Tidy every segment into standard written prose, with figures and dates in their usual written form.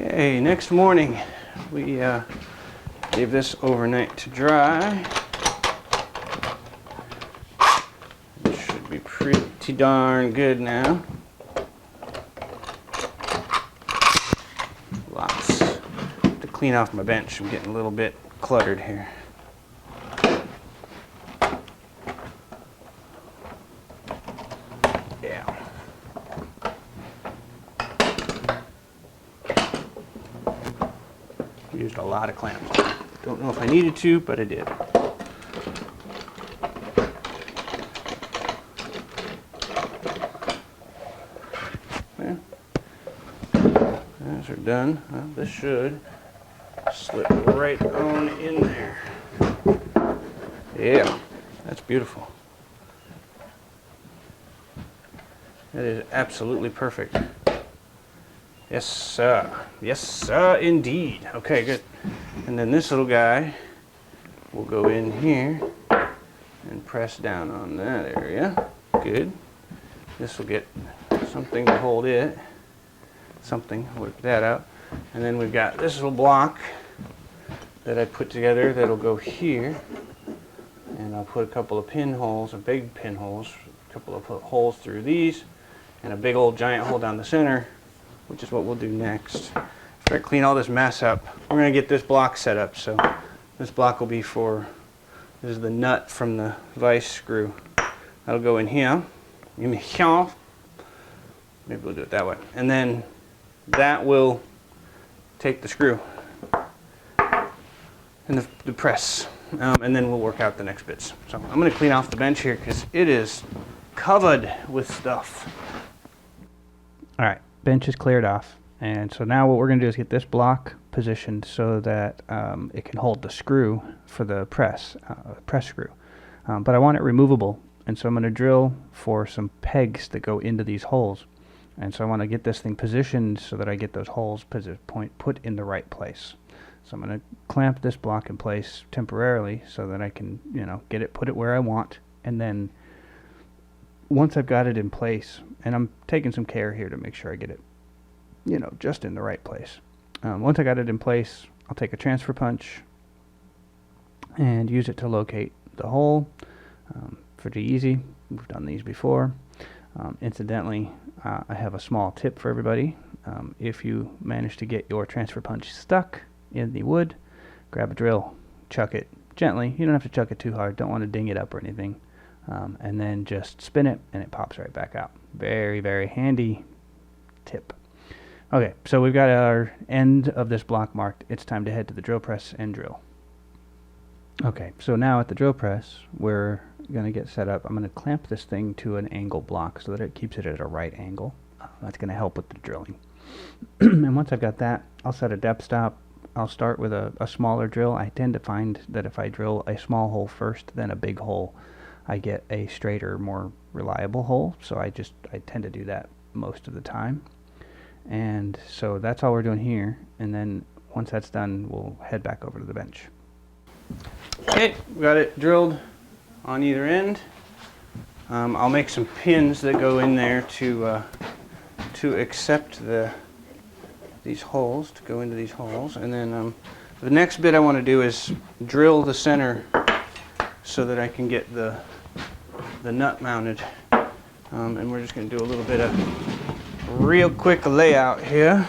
Okay, next morning we gave this overnight to dry. It should be pretty darn good now. Lots to clean off my bench. I'm getting a little bit cluttered here. Yeah. Used a lot of clamps. Don't know if I needed to, but I did. Okay. Those are done. Well, this should slip right on in there. Yeah, that's beautiful. That is absolutely perfect. Yes, sir. Yes, sir, indeed. Okay, good. And then this little guy will go in here and press down on that area. Good. This will get something to hold it. Something, work that out. And then we've got this little block that I put together that'll go here. And I'll put a couple of pinholes, big pinholes, a couple of holes through these, and a big old giant hole down the center, which is what we'll do next. After I clean all this mess up, we're going to get this block set up. So this block will be for, this is the nut from the vice screw. That'll go in here. Maybe we'll do it that way. And then that will take the screw and the press. And then we'll work out the next bits. So I'm going to clean off the bench here because it is covered with stuff. All right, bench is cleared off. And so now what we're going to do is get this block positioned so that it can hold the screw for the press screw. But I want it removable. And so I'm going to drill for some pegs that go into these holes. And so I want to get this thing positioned so that I get those holes put in the right place. So I'm going to clamp this block in place temporarily so that I can, put it where I want. And then once I've got it in place, and I'm taking some care here to make sure I get it, just in the right place. Once I got it in place, I'll take a transfer punch and use it to locate the hole. Pretty easy. We've done these before. Incidentally, I have a small tip for everybody. If you manage to get your transfer punch stuck in the wood, grab a drill, chuck it gently. You don't have to chuck it too hard. Don't want to ding it up or anything. And then just spin it and it pops right back out. Very, very handy tip. Okay, so we've got our end of this block marked. It's time to head to the drill press and drill. Okay, so now at the drill press, we're going to get set up. I'm going to clamp this thing to an angle block so that it keeps it at a right angle. That's going to help with the drilling. And once I've got that, I'll set a depth stop. I'll start with a smaller drill. I tend to find that if I drill a small hole first, then a big hole, I get a straighter, more reliable hole. So I tend to do that most of the time. And so that's all we're doing here. And then once that's done, we'll head back over to the bench. Okay, we got it drilled on either end. I'll make some pins that go in there to accept these holes, to go into these holes. And then the next bit I want to do is drill the center so that I can get the nut mounted. And we're just going to do a little bit of real quick layout here.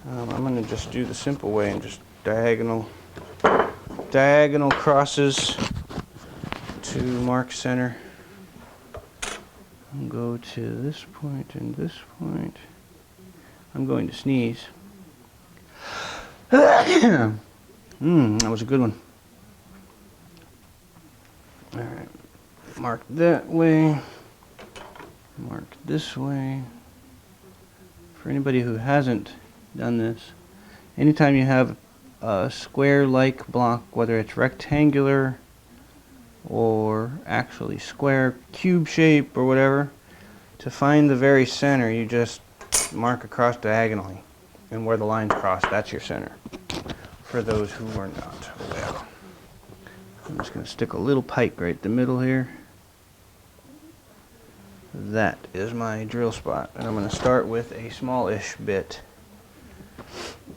I'm going to just do the simple way and just diagonal crosses to mark center. I'll go to this point and this point. I'm going to sneeze. That was a good one. Alright, mark that way, mark this way. For anybody who hasn't done this, anytime you have a square-like block, whether it's rectangular or actually square, cube shape or whatever, to find the very center, you just mark across diagonally, and where the lines cross, that's your center. For those who are not aware, I'm just going to stick a little pike right in the middle here. That is my drill spot, and I'm going to start with a smallish bit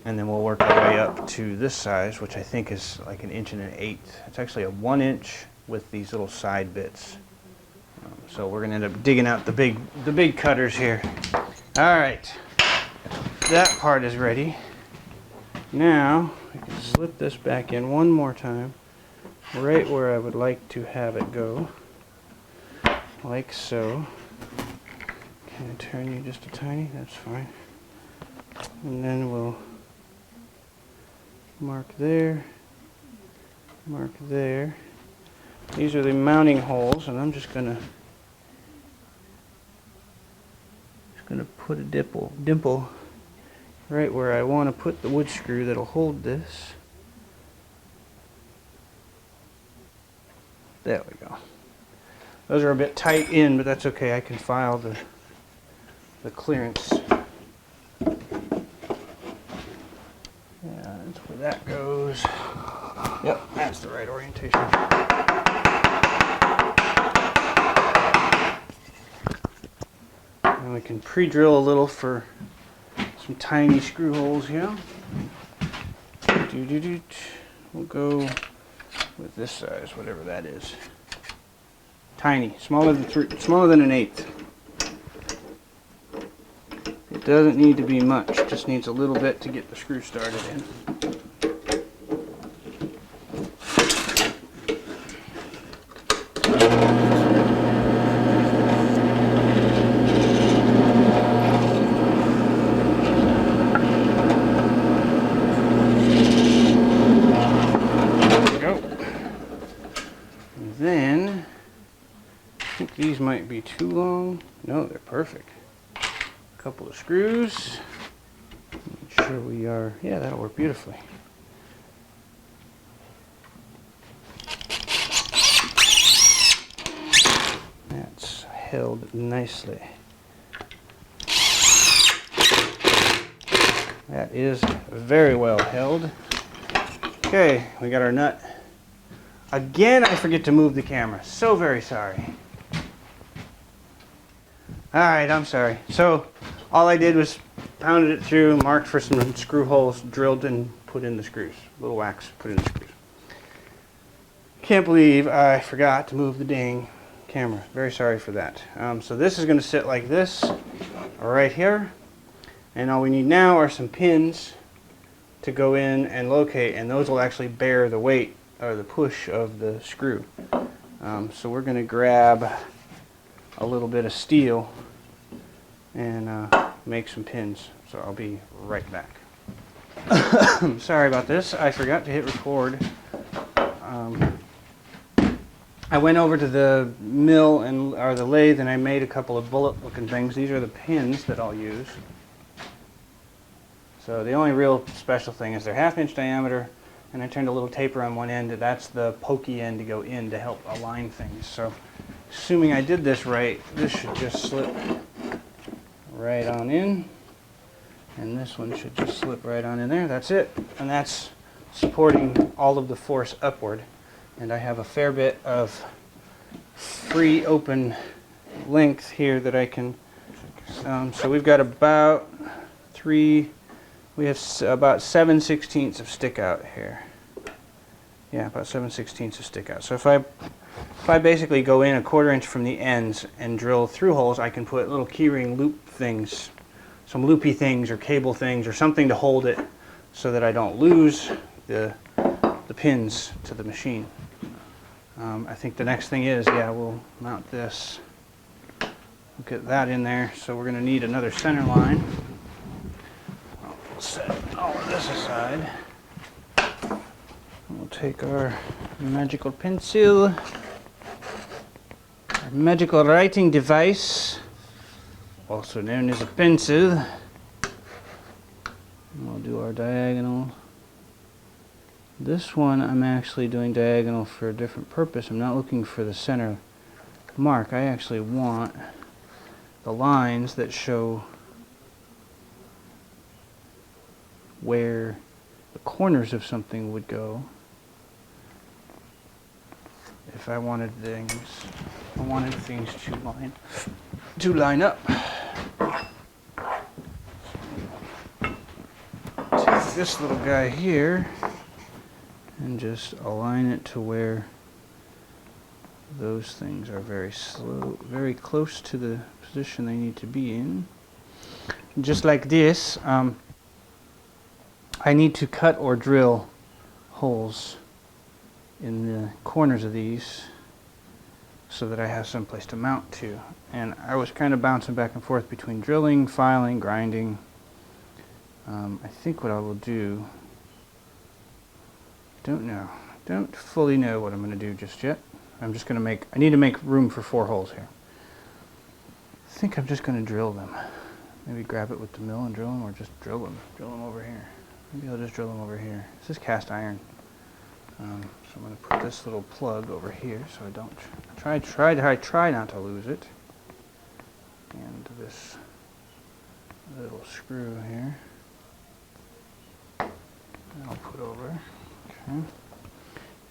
And then we'll work our way up to this size, which I think is like 1.125". It's actually a 1 inch with these little side bits. So we're gonna end up digging out the big cutters here. All right, that part is ready. Now I can slip this back in one more time, right where I would like to have it go, like so. Can I turn you just a tiny? That's fine. And then we'll mark there, mark there. These are the mounting holes, and I'm just gonna put a dimple right where I want to put the wood screw that'll hold this. There we go. Those are a bit tight in, but that's okay. I can file the clearance. Yeah, that's where that goes. Yep, that's the right orientation. And we can pre-drill a little for some tiny screw holes here. We'll go with this size, whatever that is. Tiny, smaller than 1/8. It doesn't need to be much, just needs a little bit to get the screw started in. Then, I think these might be too long. No, they're perfect. A couple of screws. Make sure we are, yeah, that'll work beautifully. That's held nicely. That is very well held. Okay, we got our nut. Again, I forget to move the camera. So very sorry. Alright, I'm sorry. So, all I did was pounded it through, marked for some screw holes, drilled and put in the screws. A little wax, put in the screws. Can't believe I forgot to move the dang camera. Very sorry for that. So this is going to sit like this, right here. And all we need now are some pins to go in and locate, and those will actually bear the weight or the push of the screw. So we're going to grab a little bit of steel and make some pins. So I'll be right back. Sorry about this. I forgot to hit record. I went over to the mill or the lathe, and I made a couple of bullet-looking things. These are the pins that I'll use. So the only real special thing is they're 1/2 inch diameter. And I turned a little taper on one end. That's the pokey end to go in to help align things. So, assuming I did this right, this should just slip right on in. And this one should just slip right on in there. That's it. And that's supporting all of the force upward. And I have a fair bit of free open length here that I can... so we've got about we have about 7/16 of stick out here. Yeah, about 7/16 of stick out. So if I basically go in 1/4 inch from the ends and drill through holes, I can put little keyring loop things, some loopy things or cable things or something to hold it so that I don't lose the pins to the machine. I think the next thing is, yeah, we'll mount this. We'll get that in there. So we're going to need another center line. We'll set all of this aside. We'll take our magical pencil, our magical writing device, also known as a pencil. And we'll do our diagonal. This one I'm actually doing diagonal for a different purpose. I'm not looking for the center mark. I actually want the lines that show where the corners of something would go if I wanted things to line up. To this little guy here and just align it to where those things are very close to the position they need to be in. Just like this, I need to cut or drill holes in the corners of these so that I have some place to mount to. And I was kind of bouncing back and forth between drilling, filing, grinding. I think what I will do, don't fully know what I'm going to do just yet. I'm just going to I need to make room for 4 holes here. I think I'm just going to drill them. Maybe grab it with the mill and drill them, or just drill them over here. Maybe I'll just drill them over here. This is cast iron. So I'm going to put this little plug over here so I don't try not to lose it. And this little screw here I'll put over. Okay.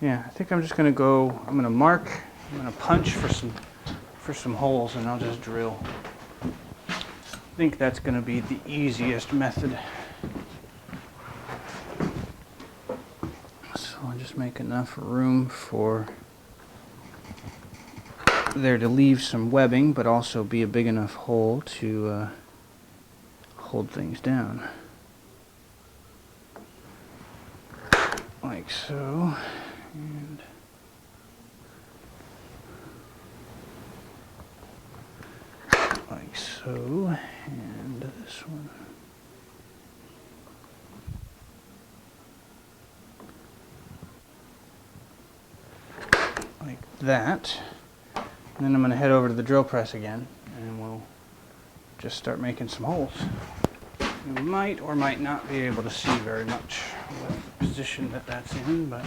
Yeah, I think I'm just going to go, I'm going to mark, I'm going to punch for some holes, and I'll just drill. I think that's going to be the easiest method. So I'll just make enough room for there to leave some webbing, but also be a big enough hole to hold things down. Like so. And like so, and this one. Like that. And then I'm going to head over to the drill press again, and we'll just start making some holes. You might or might not be able to see very much with the position that that's in, but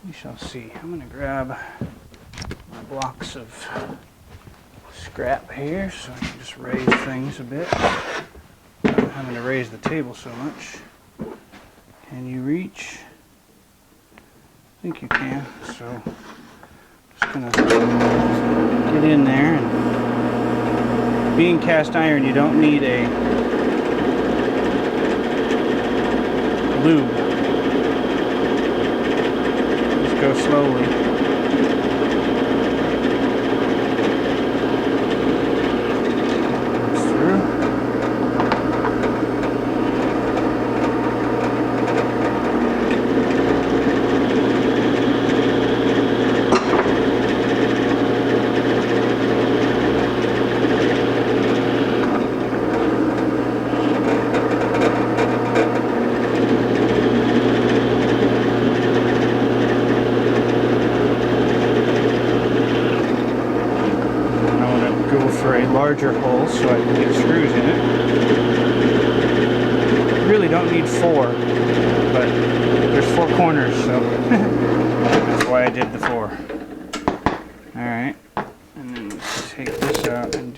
we shall see. I'm going to grab my blocks of scrap here so I can just raise things a bit. Not having to raise the table so much. Can you reach? I think you can. So just going to get in there. And being cast iron, you don't need a lube. Just go slowly. For a larger hole so I can get screws in it. Really don't need 4, but there's 4 corners, so that's why I did the 4. Alright, and then let's take this out and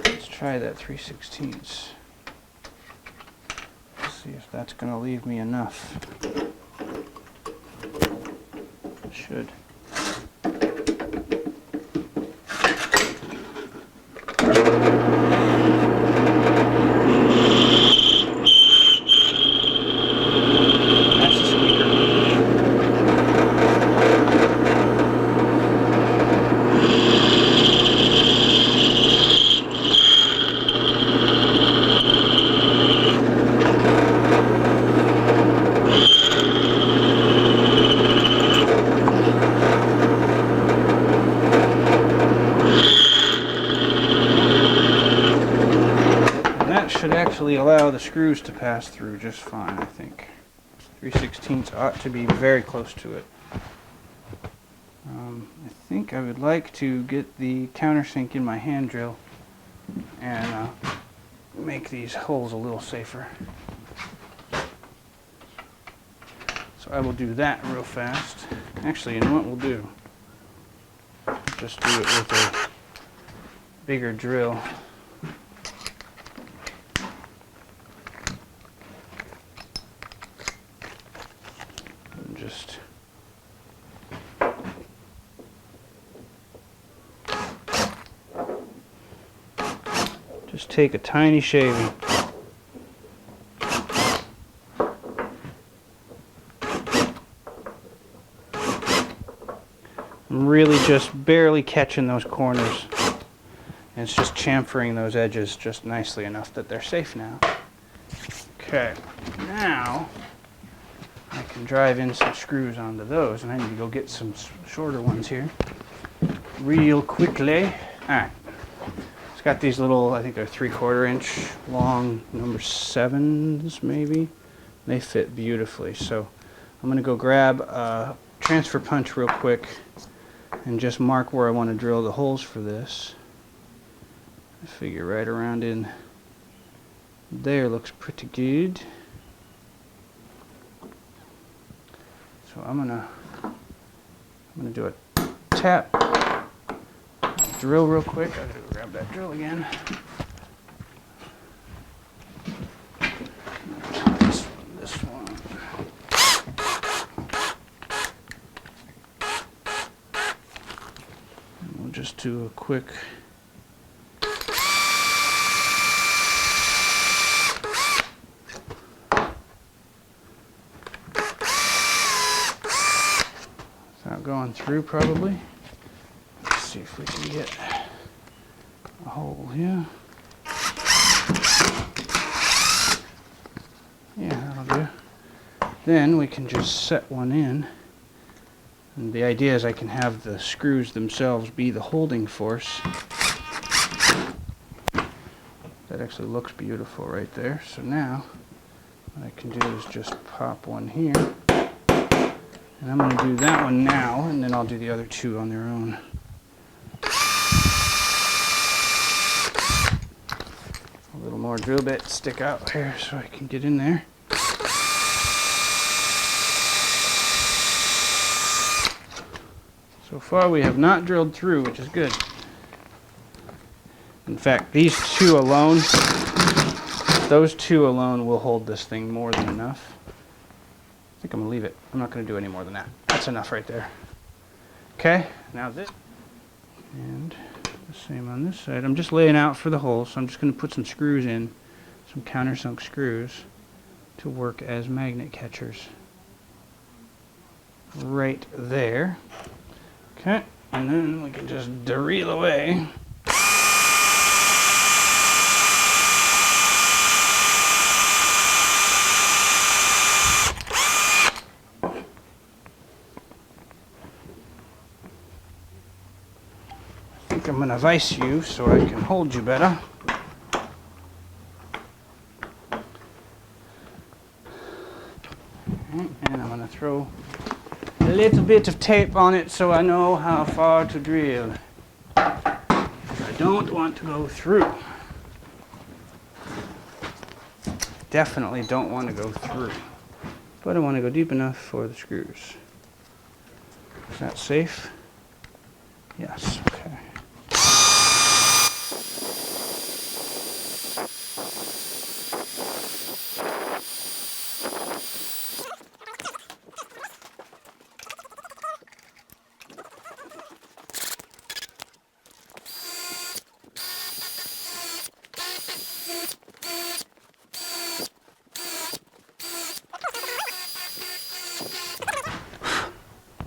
let's try that 3/16. Let's see if that's going to leave me enough. It should. Should actually allow the screws to pass through just fine, I think. 3/16 ought to be very close to it. I think I would like to get the countersink in my hand drill and make these holes a little safer. So I will do that real fast. Actually, you know what we'll do? Just do it with a bigger drill. Just take a tiny shaving. I'm really just barely catching those corners. And it's just chamfering those edges just nicely enough that they're safe now. Okay, now I can drive in some screws onto those, and I need to go get some shorter ones here real quickly. Alright, it's got these little, I think they're 3/4 inch long number 7s maybe. They fit beautifully, so I'm going to go grab a transfer punch real quick and just mark where I want to drill the holes for this. I figure right around in there looks pretty good. So I'm gonna do a tap, drill real quick. I gotta grab that drill again. This one. And we'll just do a quick. Going through probably. Let's see if we can get a hole here. Yeah, that'll do. Then we can just set one in. And the idea is I can have the screws themselves be the holding force. That actually looks beautiful right there. So now what I can do is just pop one here. And I'm going to do that one now, and then I'll do the other two on their own. A little more drill bit stick out here so I can get in there. So far we have not drilled through, which is good. In fact, these two alone, those two alone will hold this thing more than enough. I think I'm going to leave it. I'm not going to do any more than that. That's enough right there. Okay, now this. And the same on this side. I'm just laying out for the hole, so I'm just going to put some screws in, some countersunk screws, to work as magnet catchers. Right there. Okay, and then we can just reel away. I'm going to vise you so I can hold you better. And I'm going to throw a little bit of tape on it so I know how far to drill. I don't want to go through. Definitely don't want to go through. But I want to go deep enough for the screws. Is that safe? Yes, okay.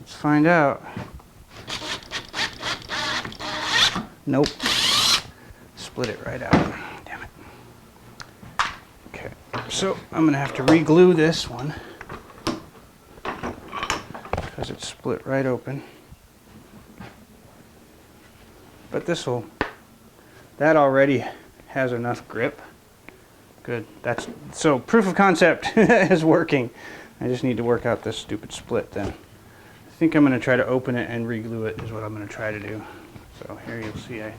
Find out. Nope. Split it right out. Damn it. Okay, so I'm going to have to re-glue this one because it's split right open. But that already has enough grip. Good. So proof of concept is working. I just need to work out this stupid split then. I think I'm going to try to open it and re-glue it is what I'm going to try to do. So here you'll see I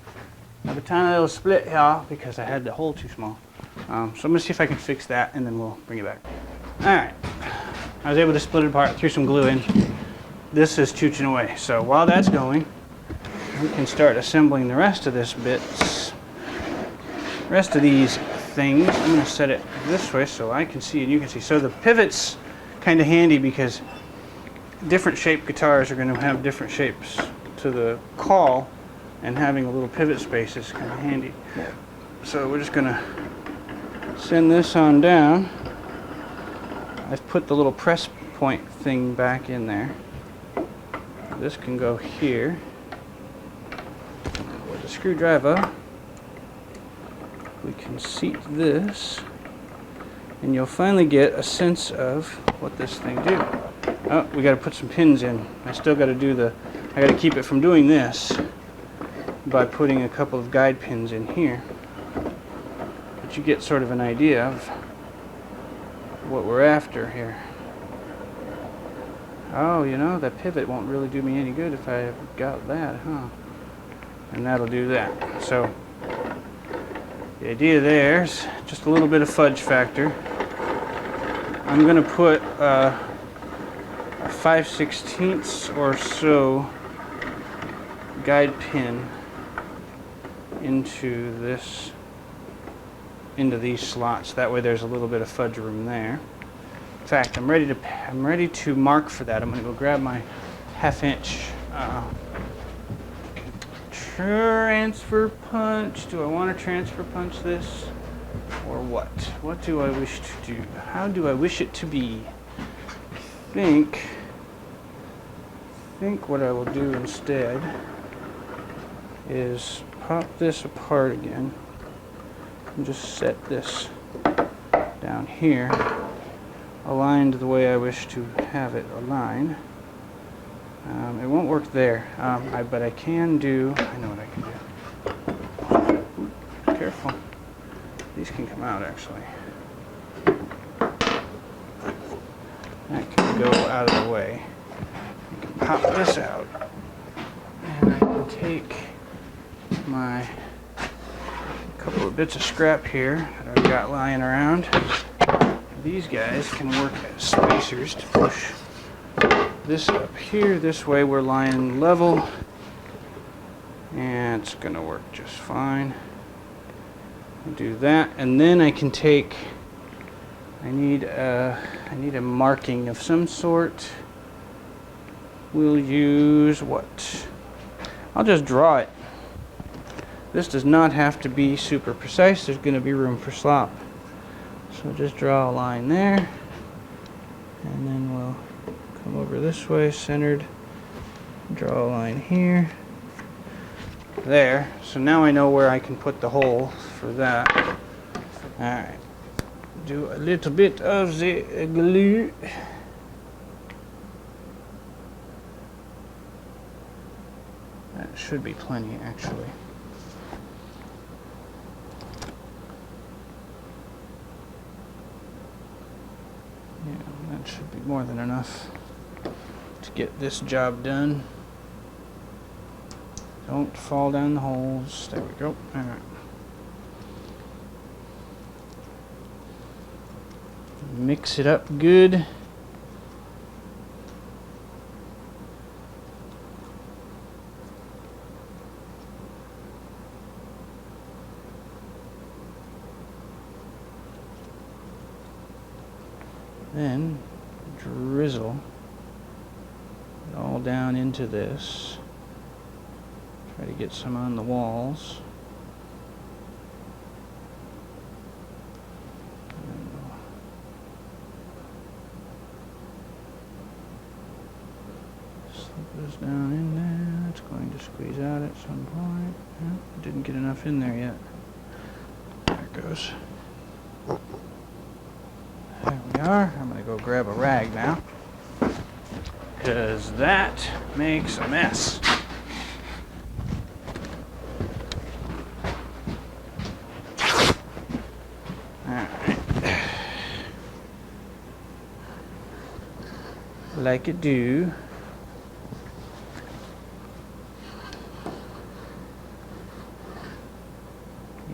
have a tiny little split here because I had the hole too small. So I'm going to see if I can fix that and then we'll bring it back. Alright, I was able to split it apart, threw some glue in. This is chooching away. So while that's going, we can start assembling the rest of this bits. Rest of these things. I'm going to set it this way so I can see and you can see. So the pivot's kind of handy because different shaped guitars are going to have different shapes to the caul, and having a little pivot space is kind of handy. Yeah. So we're just going to send this on down. I've put the little press point thing back in there. This can go here. With a screwdriver, we can seat this, and you'll finally get a sense of what this thing do. Oh, we got to put some pins in. I still got to do I got to keep it from doing this by putting a couple of guide pins in here. But you get sort of an idea of what we're after here. Oh, you know, that pivot won't really do me any good if I got that, huh? And that'll do that. So the idea there's just a little bit of fudge factor. I'm going to put a 5/16 or so guide pin into these slots. That way there's a little bit of fudge room there. In fact, I'm ready to mark for that. I'm going to go grab my 1/2 inch transfer punch. Do I want to transfer punch this, or what? What do I wish to do? How do I wish it to be? I think what I will do instead is pop this apart again and just set this down here, aligned the way I wish to have it aligned. It won't work there, but I can do, I know what I can do. Ooh, careful. These can come out actually. That can go out of the way. I can pop this out, and I can take my couple of bits of scrap here that I've got lying around. These guys can work as spacers to push this up here. This way we're lying level, and it's gonna work just fine. I'll do that, and then I can take, I need a marking of some sort. We'll use what? I'll just draw it. This does not have to be super precise. There's going to be room for slop. So just draw a line there, and then we'll come over this way, centered, draw a line here, there. So now I know where I can put the hole for that. Alright, do a little bit of the glue. That should be plenty actually. Yeah, that should be more than enough to get this job done. Don't fall down the holes. There we go. Alright. Mix it up good. Then drizzle it all down into this. Try to get some on the walls. Slip this down in there. It's going to squeeze out at some point. Oh, didn't get enough in there yet. There it goes. There we are. I'm going to go grab a rag now, because that makes a mess. Alright. Like it do.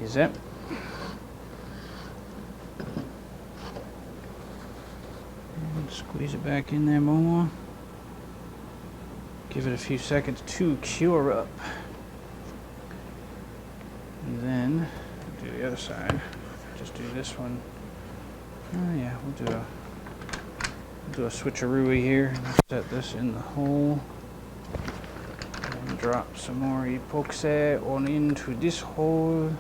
Is that? Squeeze it back in there more. Give it a few seconds to cure up. And then do the other side. Just do this one. Oh yeah, we'll do a switcheroo here. Set this in the hole. And drop some more epoxy on into this hole.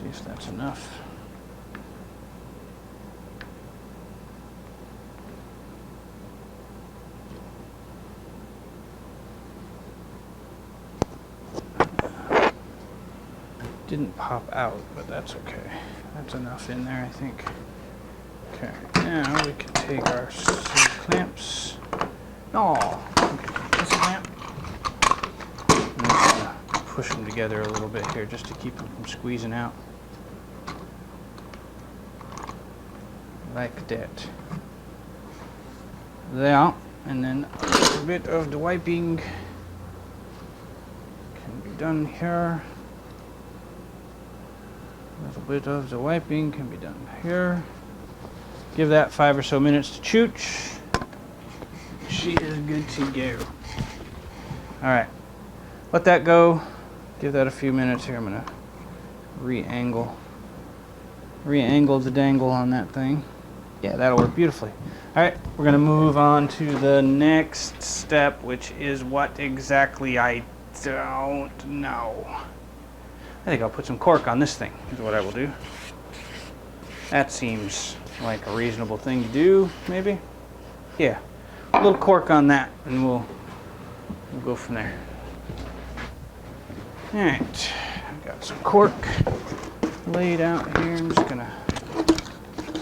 See if that's enough. Didn't pop out, but that's okay. That's enough in there, I think. Okay, now we can take our clamps. Oh, okay, this clamp. I'm just gonna push them together a little bit here just to keep them from squeezing out. Like that. There, and then a little bit of the wiping can be done here. A little bit of the wiping can be done here. Give that 5 or so minutes to chooch. She is good to go. Alright, let that go. Give that a few minutes here. I'm going to re-angle the dangle on that thing. Yeah, that'll work beautifully. Alright, we're going to move on to the next step, which is what exactly I don't know. I think I'll put some cork on this thing, is what I will do. That seems like a reasonable thing to do, maybe? Yeah, a little cork on that, and we'll go from there. Alright, I've got some cork laid out here. I'm just gonna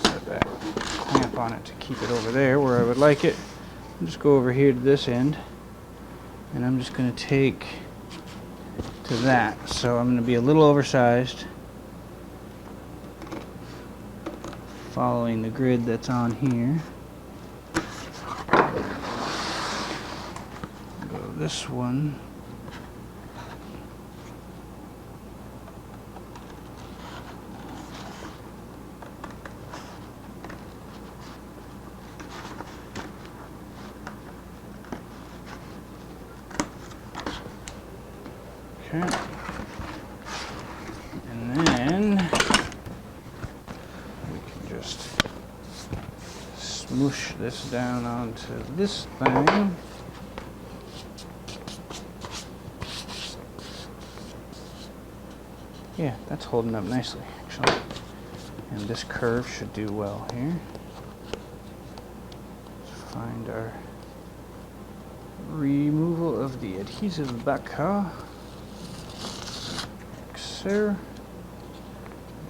set that clamp on it to keep it over there where I would like it. I'll just go over here to this end, and I'm just gonna take to that. So I'm going to be a little oversized, following the grid that's on here. Go this one. Okay. And then we can just smoosh this down onto this thing. Yeah, that's holding up nicely, actually. And this curve should do well here. Let's find our removal of the adhesive back here. There.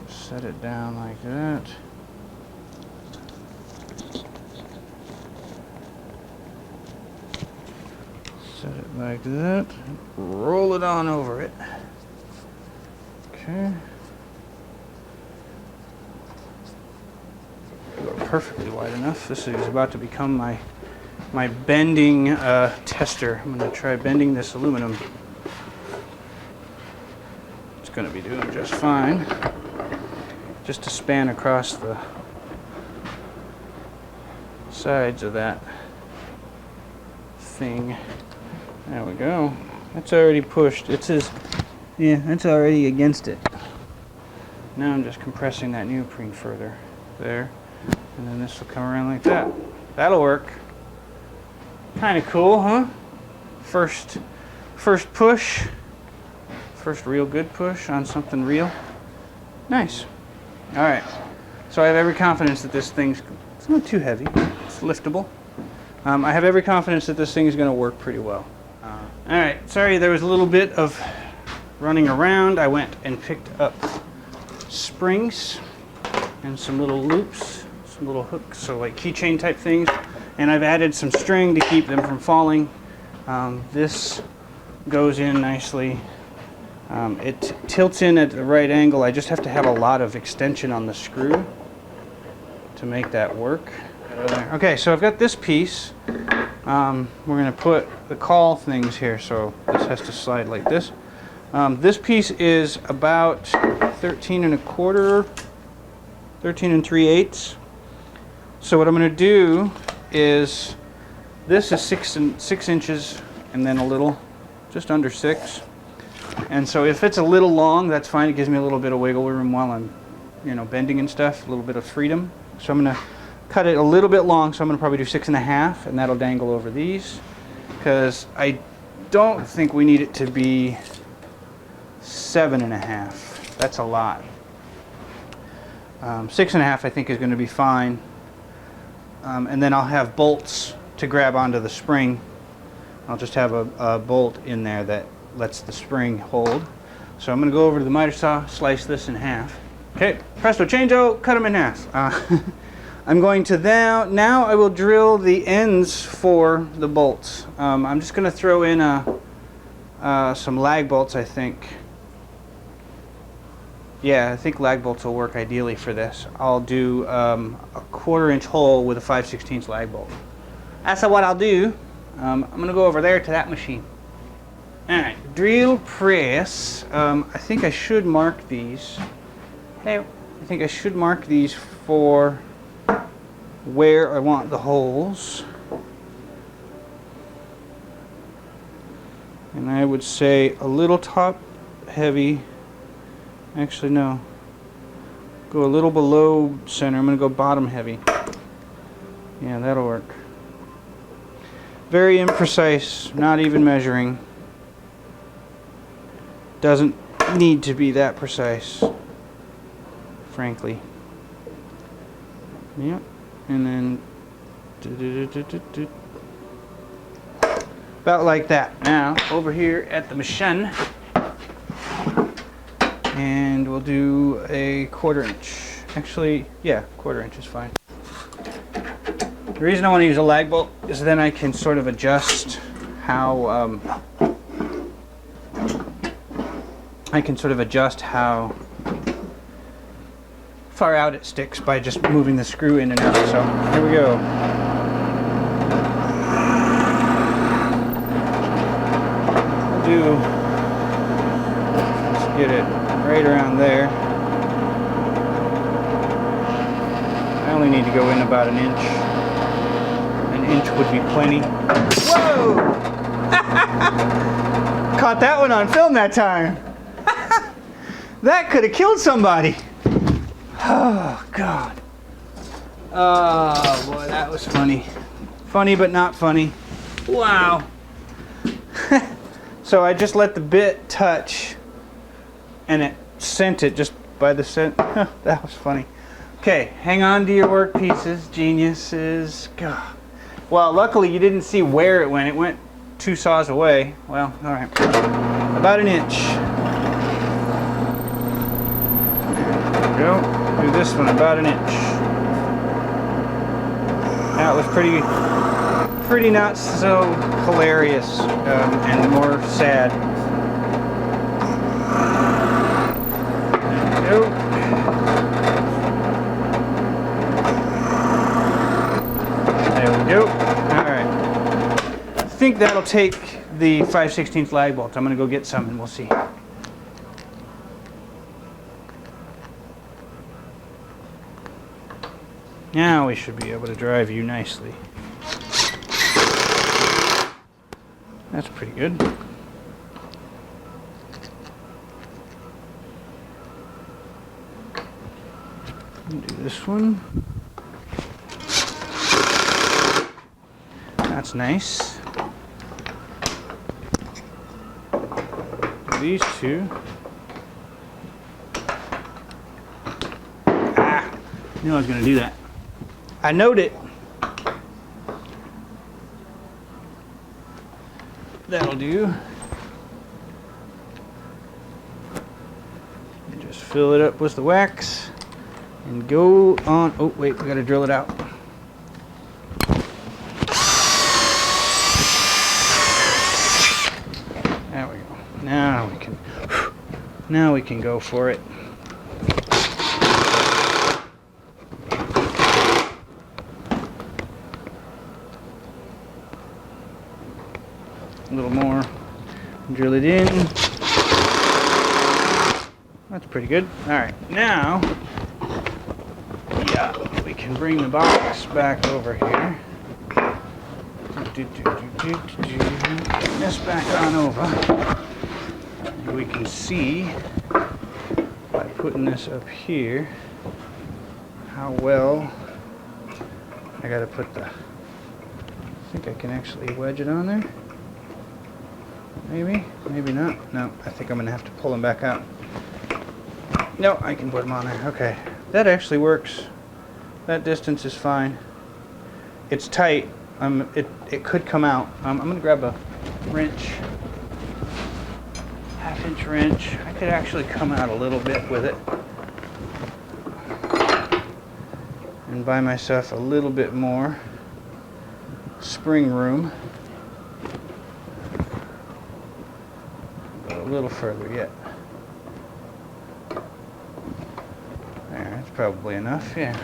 Just set it down like that. Set it like that. Roll it on over it. Okay. Perfectly wide enough. This is about to become my bending tester. I'm going to try bending this aluminum. Going to be doing just fine. Just to span across the sides of that thing. There we go. That's already pushed. It says, yeah, that's already against it. Now I'm just compressing that neoprene further. There. And then this will come around like that. That'll work. Kind of cool, huh? First push. First real good push on something real. Nice. All right. So I have every confidence that this thing's, it's not too heavy. It's liftable. I have every confidence that this thing is going to work pretty well. All right. Sorry, there was a little bit of running around. I went and picked up springs and some little loops, some little hooks, so like keychain type things. And I've added some string to keep them from falling. This goes in nicely. It tilts in at the right angle. I just have to have a lot of extension on the screw to make that work. Okay, so I've got this piece. We're going to put the caul things here, so this has to slide like this. This piece is about 13 3/8. So what I'm going to do is, this is 6 inches and then a little, just under 6. And so if it's a little long, that's fine. It gives me a little bit of wiggle room while I'm, bending and stuff, a little bit of freedom. So I'm going to cut it a little bit long, so I'm going to probably do 6.5, and that'll dangle over these, because I don't think we need it to be 7.5. That's a lot. 6.5 I think is going to be fine. And then I'll have bolts to grab onto the spring. I'll just have a bolt in there that lets the spring hold. So I'm going to go over to the miter saw, slice this in half. Okay, presto changeo, cut them in half. I'm going to now I will drill the ends for the bolts. I'm just going to throw in some lag bolts, I think. Yeah, I think lag bolts will work ideally for this. I'll do a 1/4 inch hole with a 5/16 lag bolt. That's what I'll do. I'm going to go over there to that machine. Alright, drill press. I think I should mark these. Hey, I think I should mark these for where I want the holes. And I would say a little top heavy. Actually, no. Go a little below center. I'm going to go bottom heavy. Yeah, that'll work. Very imprecise, not even measuring. Doesn't need to be that precise, frankly. Yep. And then about like that. Now, over here at the machine, and we'll do a 1/4 inch. Actually, yeah, 1/4 inch is fine. The reason I want to use a lag bolt is then I can sort of adjust how far out it sticks by just moving the screw in and out. So here we go. Let's get it right around there. I only need to go in about an inch. An inch would be plenty. Whoa! Caught that one on film that time. That could have killed somebody. Oh, God. Oh, boy, that was funny. Funny, but not funny. Wow. So I just let the bit touch, and it sent it just by the scent. That was funny. Okay, hang on to your work pieces, geniuses. God. Well, luckily you didn't see where it went. It went 2 saws away. Well, all right. About an inch. There we go. Do this one about an inch. That was pretty not so hilarious and more sad. There we go. There we go. All right. I think that'll take the 5/16 lag bolt. I'm going to go get some and we'll see. Now we should be able to drive you nicely. That's pretty good. Do this one. That's nice. These two. Ah, I knew I was going to do that. I knowed it. That'll do. And just fill it up with the wax and go on. Oh, wait, we got to drill it out. There we go. Now we can go for it. A little more, drill it in. That's pretty good. All right, now, yeah, we can bring the box back over here. Bring this back on over. And we can see by putting this up here how well I got to put the. I think I can actually wedge it on there. Maybe, maybe not. No, I think I'm going to have to pull them back out. No, I can put them on there. Okay. that actually works. That distance is fine. It's tight. It could come out. I'm going to grab a wrench, 1/2-inch wrench. I could actually come out a little bit with it and buy myself a little bit more spring room. Go a little further yet. There, that's probably enough, yeah.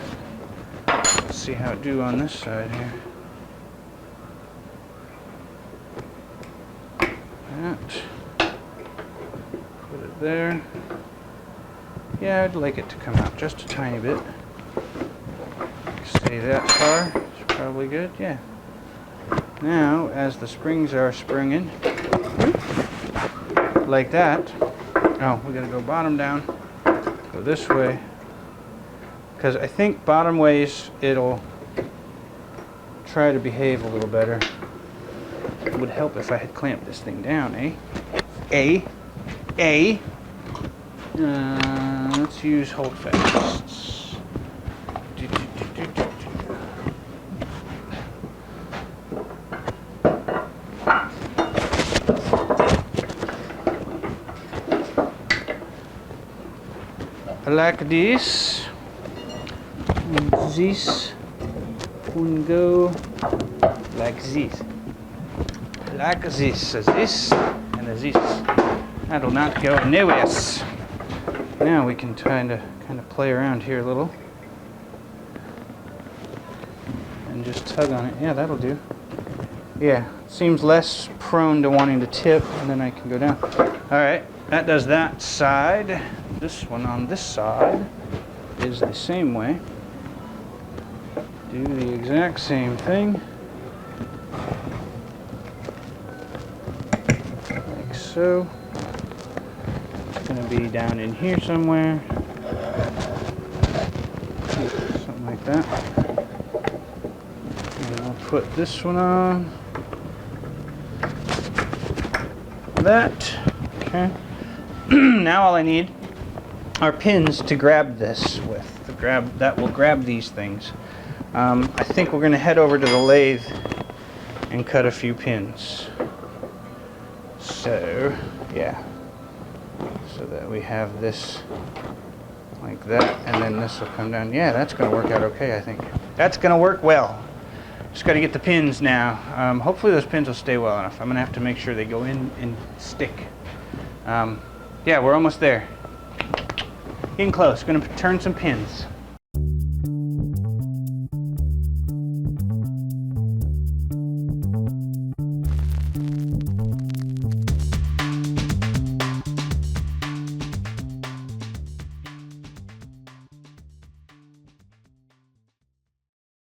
Let's see how it do on this side here. That. Put it there. Yeah, I'd like it to come out just a tiny bit. Stay that far. It's probably good, yeah. Now, as the springs are springing, like that. Oh, we gotta go bottom down. Go this way. Because I think bottom ways it'll try to behave a little better. It would help if I had clamped this thing down, eh? Let's use holdfasts. Like this. And this will go like this. Like this, and this. That'll not go nowhere. Now we can kind of play around here a little. And just tug on it. Yeah, that'll do. Yeah, seems less prone to wanting to tip, and then I can go down. Alright, that does that side. This one on this side is the same way. Do the exact same thing. Like so. It's going to be down in here somewhere. Something like that. And I'll put this one on. That. Okay. Now all I need are pins to grab this with. That will grab these things. I think we're going to head over to the lathe and cut a few pins. So, yeah. So that we have this like that, and then this will come down. Yeah, that's going to work out okay, I think. That's going to work well. Just got to get the pins now. Hopefully those pins will stay well enough. I'm going to have to make sure they go in and stick. Yeah, we're almost there. Getting close. Going to turn some pins.